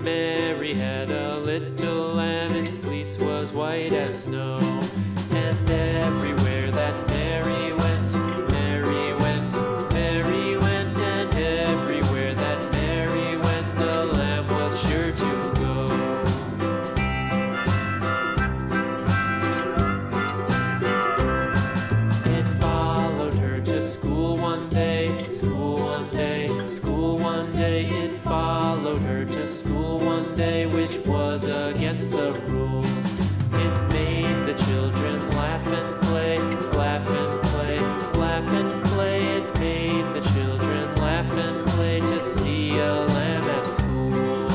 Mary had a little lamb, its fleece was white as snow. And everywhere that Mary went, Mary went, Mary went, and everywhere that Mary went, the lamb was sure to go. It followed her to school one day, school one day, school one day. It followed her to school one day, which was against the rules. It made the children laugh and play, laugh and play, laugh and play. It made the children laugh and play to see a lamb at school.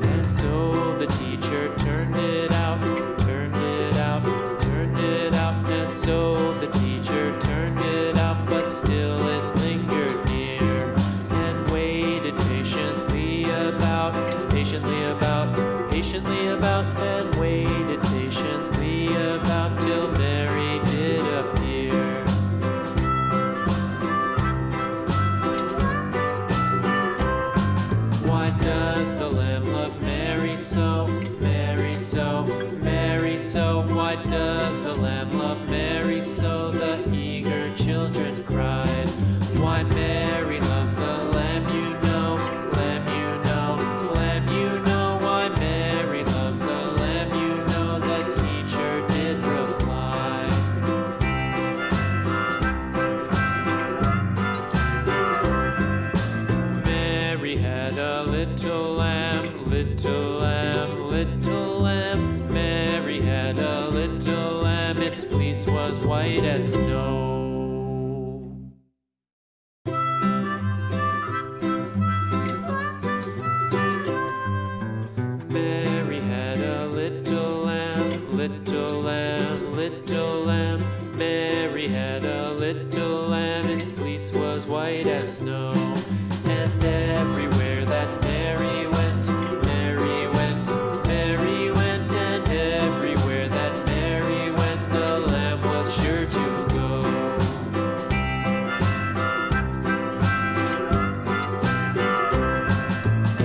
And so the teacher turned it out, turned it out, turned it out. And so the teacher turned it out, but still it lingered near and waited patiently about, patiently about, patiently about, and waited patiently about till Mary did appear. Why does the lamb love Mary so, Mary so, Mary so? Why does the lamb love Mary so? The eager children cried. Why Mary loves the lamb, you know, lamb, you know, lamb, you know. Why Mary loves the lamb, you know, the teacher did reply. Mary had a little lamb, little lamb, little lamb. Mary had a little lamb, its fleece was white as snow. Mary had a little lamb, little lamb, little lamb. Mary had a little lamb, its fleece was white as snow. And everywhere that Mary went, Mary went, Mary went, and everywhere that Mary went, the lamb was sure to go.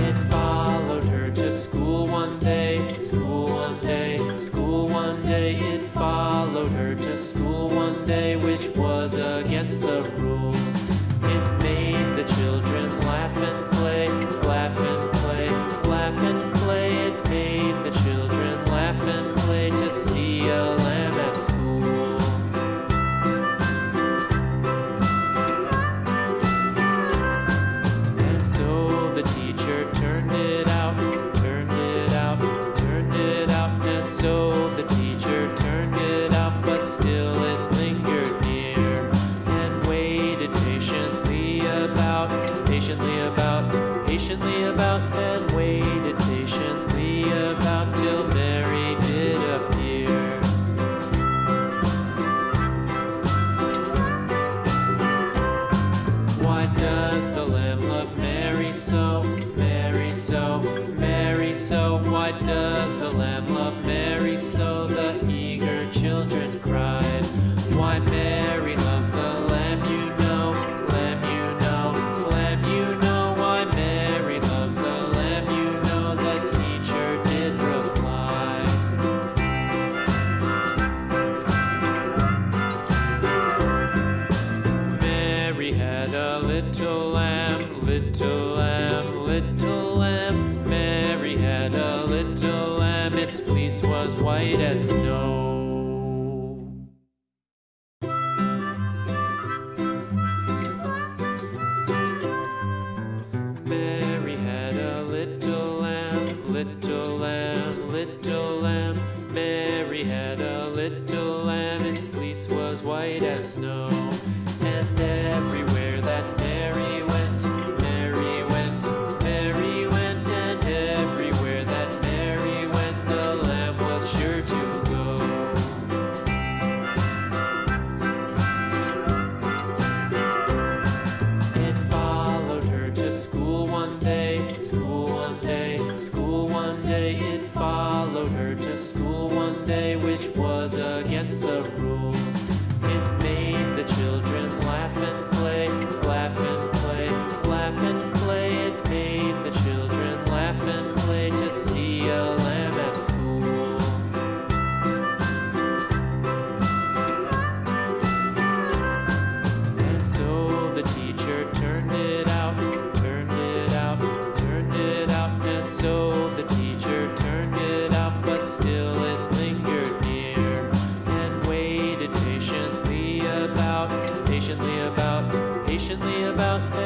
It followed her to school one day, school one day, school one day. It followed her to school one day, which was against the rules. It made the children laugh and play, laugh and play, laugh and play. It made the children laugh and play to see a lamb at school. And so the teacher turned it out, turned it out, turned it out. And so the teacher turned it out, but still it lingered near and waited patiently about, patiently about, patiently about, and waited patiently about till Mary did appear. Why does the lamb love Mary so, Mary so, Mary so? Why does the lamb love Mary so? The eager children cried. Why Mary loves the lamb, you know, lamb, you know, lamb, you know. Why Mary loves the lamb, about